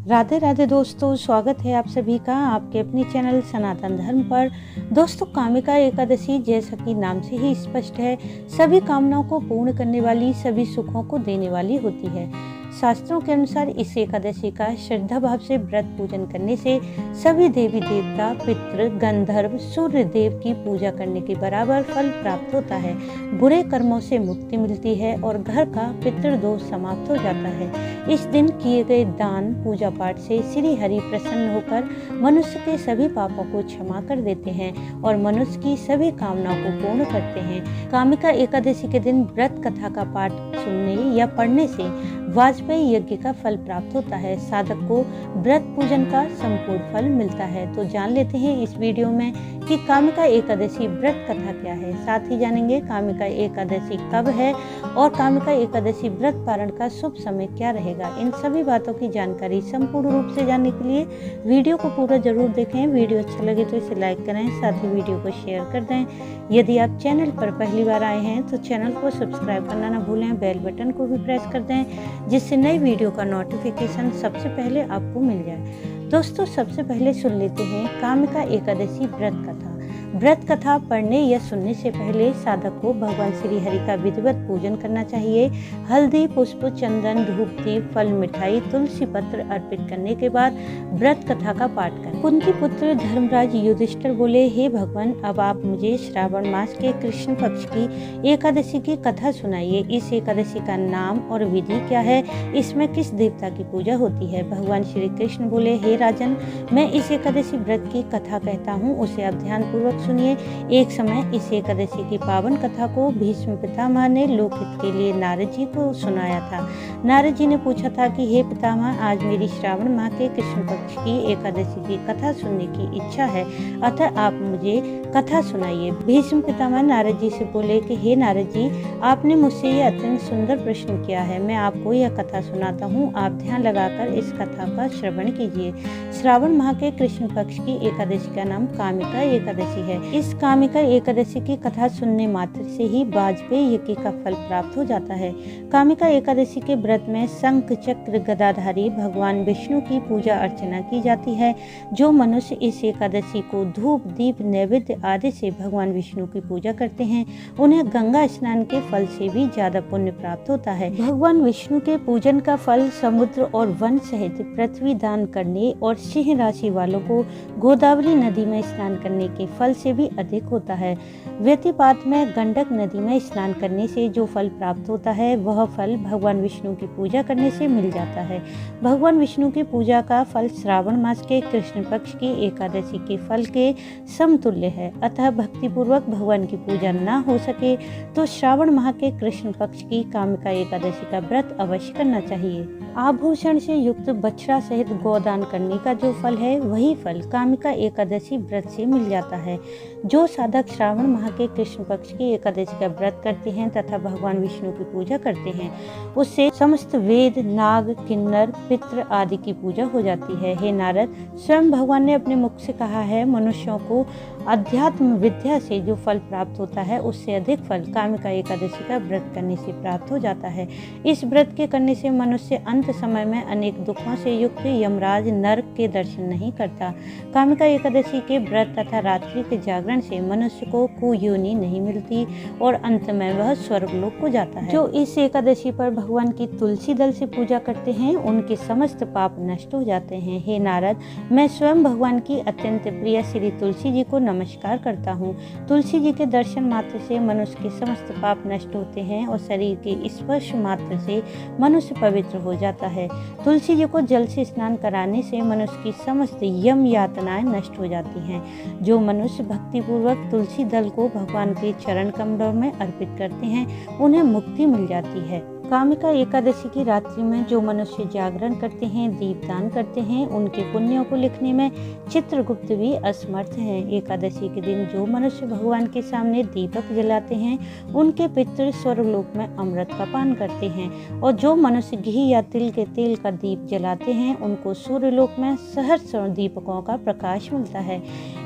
राधे राधे दोस्तों, स्वागत है आप सभी का आपके अपने चैनल सनातन धर्म पर। दोस्तों, कामिका एकादशी जैसा कि नाम से ही स्पष्ट है, सभी कामनाओं को पूर्ण करने वाली, सभी सुखों को देने वाली होती है। शास्त्रों के अनुसार इस एकादशी का श्रद्धा भाव से व्रत पूजन करने से सभी देवी देवता, पितृ, गंधर्व, सूर्य देव की पूजा करने के बराबर फल प्राप्त होता है। बुरे कर्मों से मुक्ति मिलती है और घर का पितृदोष समाप्त हो जाता है। इस दिन किए गए दान पूजा पाठ से श्री हरि प्रसन्न होकर मनुष्य के सभी पापों को क्षमा कर देते हैं और मनुष्य की सभी कामनाओं को पूर्ण करते हैं। कामिका एकादशी के दिन व्रत कथा का पाठ सुनने या पढ़ने से वाजपेयी यज्ञ का फल प्राप्त होता है। साधक को व्रत पूजन का संपूर्ण फल मिलता है। तो जान लेते हैं इस वीडियो में कि कामिका एकादशी व्रत कथा क्या है। साथ ही जानेंगे कामिका एकादशी कब है और कामिका एकादशी व्रत पारण का शुभ समय क्या रहेगा। इन सभी बातों की जानकारी संपूर्ण रूप से जानने के लिए वीडियो को पूरा जरूर देखें। वीडियो अच्छा लगे तो इसे लाइक करें, साथ ही वीडियो को शेयर कर दें। यदि आप चैनल पर पहली बार आए हैं तो चैनल को सब्सक्राइब करना ना भूलें, बेल बटन को भी प्रेस कर दें जिससे नई वीडियो का नोटिफिकेशन सबसे पहले आपको मिल जाए। दोस्तों, सबसे पहले सुन लेते हैं कामिका एकादशी व्रत कथा। व्रत कथा पढ़ने या सुनने से पहले साधक को भगवान श्री हरि का विधिवत पूजन करना चाहिए। हल्दी, पुष्प, चंदन, धूप, दीप, फल, मिठाई, तुलसी पत्र अर्पित करने के बाद व्रत कथा का पाठ करें। कुंती पुत्र धर्मराज युधिष्ठिर बोले, हे भगवान, अब आप मुझे श्रावण मास के कृष्ण पक्ष की एकादशी की कथा सुनाइए। इस एकादशी का नाम और विधि क्या है? इसमें किस देवता की पूजा होती है? भगवान श्री कृष्ण बोले, हे राजन, मैं इस एकादशी व्रत की कथा कहता हूँ, उसे आप ध्यान पूर्वक सुनिए। एक समय इस एकादशी की पावन कथा को भीष्म पितामह ने लोकहित के लिए नारद जी को सुनाया था। नारद जी ने पूछा था कि हे पितामह, आज मेरी श्रावण माह के कृष्ण पक्ष की एकादशी की कथा सुनने की इच्छा है, अतः आप मुझे कथा सुनाइए। भीष्म पितामह नारद जी से बोले कि हे नारद जी, आपने मुझसे यह अत्यंत सुंदर प्रश्न किया है। मैं आपको यह कथा सुनाता हूँ, आप ध्यान लगाकर इस कथा का श्रवण कीजिए। श्रावण माह के कृष्ण पक्ष की एकादशी का नाम कामिका एकादशी है। इस कामिका एकादशी की कथा सुनने मात्र से ही वाजपेयी यज्ञ का फल प्राप्त हो जाता है। कामिका एकादशी के व्रत में शंख चक्र गदाधारी भगवान विष्णु की पूजा अर्चना की जाती है। जो मनुष्य इस एकादशी को धूप, दीप, नैवेद्य आदि से भगवान विष्णु की पूजा करते हैं, उन्हें गंगा स्नान के फल से भी ज्यादा पुण्य प्राप्त होता है। भगवान विष्णु के पूजन का फल समुद्र और वन सहित पृथ्वी दान करने और सिंह राशि वालों को गोदावरी नदी में स्नान करने के फल से भी अधिक होता है। व्यतिपात में गंडक नदी में स्नान करने से जो फल प्राप्त होता है, वह फल भगवान विष्णु की पूजा करने से मिल जाता है। भगवान विष्णु की पूजा का फल श्रावण मास के कृष्ण पक्ष की एकादशी के फल के समतुल्य है। अतः भक्तिपूर्वक भगवान की पूजा न हो सके तो श्रावण माह के कृष्ण पक्ष की कामिका एकादशी का व्रत अवश्य करना चाहिए। आभूषण से युक्त बछड़ा सहित गोदान करने का जो फल है, वही फल कामिका एकादशी व्रत से मिल जाता है। जो साधक श्रावण माह के कृष्ण पक्ष की एकादशी का व्रत करते हैं तथा भगवान विष्णु की पूजा करते हैं, उससे समस्त वेद, नाग, किन्नर, पितृ आदि की पूजा हो जाती है। हे नारद, स्वयं भगवान ने अपने मुख से कहा है, मनुष्यों को अध्यात्म विद्या से जो फल प्राप्त होता है, उससे अधिक फल कामिका एकादशी का व्रत करने से प्राप्त हो जाता है। इस व्रत के करने से मनुष्य अंत समय में अनेक दुखों से युक्त यमराज नरक के दर्शन नहीं करता। कामिका एकादशी के व्रत तथा रात्रि के जागरण से मनुष्य को कुयोनि नहीं मिलती और अंत में वह स्वर्गलोक को जाता है। जो इस एकादशी पर भगवान की तुलसी दल से पूजा करते हैं, उनके समस्त पाप नष्ट हो जाते हैं। हे नारद, मैं स्वयं भगवान की अत्यंत प्रिय श्री तुलसी जी को नमस्कार करता हूँ। तुलसी जी के दर्शन मात्र से मनुष्य के समस्त पाप नष्ट होते हैं और शरीर के स्पर्श मात्र से मनुष्य पवित्र हो जाता है। तुलसी जी को जल से स्नान कराने से मनुष्य की समस्त यम यातनाएं नष्ट हो जाती हैं। जो मनुष्य भक्तिपूर्वक तुलसी दल को भगवान के चरण कमलों में अर्पित करते हैं, उन्हें मुक्ति मिल जाती है। कामिका एकादशी की रात्रि में जो मनुष्य जागरण करते हैं, दीपदान करते हैं, उनके पुण्यों को लिखने में चित्रगुप्त भी असमर्थ हैं। एकादशी के दिन जो मनुष्य भगवान के सामने दीपक जलाते हैं, उनके पितृ स्वर्गलोक में अमृत का पान करते हैं और जो मनुष्य घी या तिल के तेल का दीप जलाते हैं, उनको सूर्यलोक में सहस्रों दीपकों का प्रकाश मिलता है।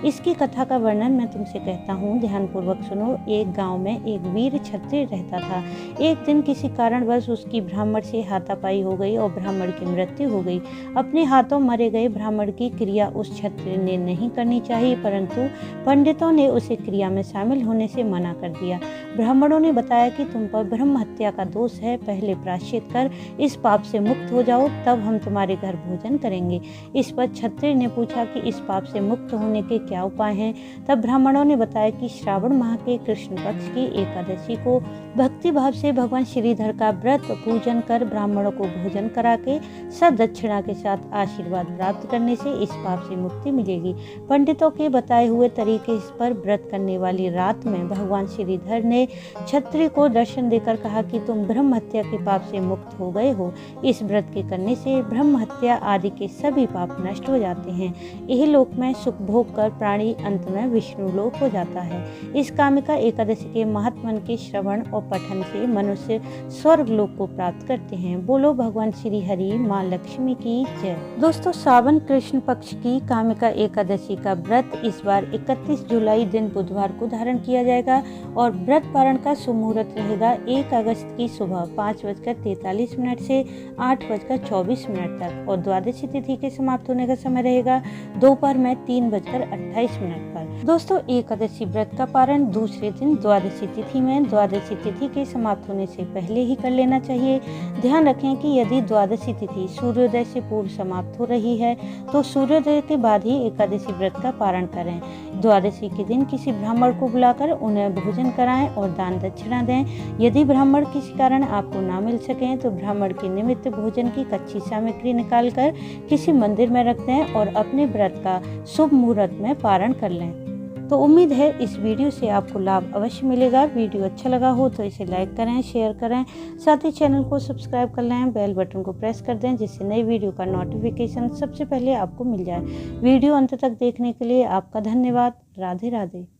इसकी कथा का वर्णन मैं तुमसे कहता हूँ, ध्यानपूर्वक सुनो। एक गाँव में एक वीर क्षत्रिय रहता था। एक दिन किसी कारणवश कारणवश उसकी ब्राह्मण से हाथापाई हो गई और ब्राह्मण की मृत्यु हो गई। अपने हाथों मरे गए ब्राह्मण की क्रिया उस क्षत्रिय ने नहीं करनी चाहिए, परंतु पंडितों ने उसे क्रिया में शामिल होने से मना कर दिया। ब्राह्मणों ने बताया कि तुम पर ब्रह्म हत्या का दोष है, पहले प्रायश्चित कर इस पाप से मुक्त हो जाओ, तब हम तुम्हारे घर भोजन करेंगे। इस पर क्षत्रिय ने पूछा कि इस पाप से मुक्त होने के क्या उपाय हैं। तब ब्राह्मणों ने बताया कि श्रावण माह के कृष्ण पक्ष की एकादशी को भक्ति भाव से भगवान श्रीधर का व्रत पूजन कर ब्राह्मणों को भोजन करा के सदक्षिणा के साथ आशीर्वाद प्राप्त करने से इस पाप से मुक्ति मिलेगी। पंडितों के बताए हुए तरीके इस पर व्रत करने वाली रात में भगवान श्रीधर ने क्षत्रिय को दर्शन देकर कहा कि तुम ब्रह्म हत्या के पाप से मुक्त हो गए हो। इस व्रत के करने से ब्रह्म हत्या आदि के सभी पाप नष्ट हो जाते हैं। यह लोक में सुख भोग कर प्राणी अंत में विष्णु लोक हो जाता है। इस कामिका एकादशी के महात्म्य के श्रवण और पठन से मनुष्य स्वर्ग लोक को प्राप्त करते हैं। बोलो भगवान श्री हरि माँ लक्ष्मी की जय। दोस्तों, सावन कृष्ण पक्ष की कामिका एकादशी का व्रत इस बार 31 जुलाई दिन बुधवार को धारण किया जाएगा और व्रत पारण का सुमुहूर्त रहेगा 1 अगस्त की सुबह 5:43 से 8:24 तक और द्वादशी तिथि के समाप्त होने का समय रहेगा दोपहर में 3:28 पर। दोस्तों, एकादशी व्रत का पारण दूसरे दिन द्वादशी तिथि में द्वादशी तिथि के समाप्त होने से पहले ही कर लेना चाहिए। ध्यान रखें कि यदि द्वादशी तिथि सूर्योदय से पूर्व समाप्त हो रही है तो सूर्योदय के बाद ही एकादशी व्रत का पारण करें। द्वादशी के दिन किसी ब्राह्मण को बुलाकर उन्हें भोजन कराएं और दान दक्षिणा दें। यदि ब्राह्मण किसी कारण आपको ना मिल सके तो ब्राह्मण के निमित्त भोजन की कच्ची सामग्री निकालकर किसी मंदिर में रख दें और अपने व्रत का शुभ मुहूर्त में पारण कर लें। तो उम्मीद है इस वीडियो से आपको लाभ अवश्य मिलेगा। वीडियो अच्छा लगा हो तो इसे लाइक करें, शेयर करें, साथ ही चैनल को सब्सक्राइब कर लें, बेल बटन को प्रेस कर दें जिससे नई वीडियो का नोटिफिकेशन सबसे पहले आपको मिल जाए। वीडियो अंत तक देखने के लिए आपका धन्यवाद। राधे राधे।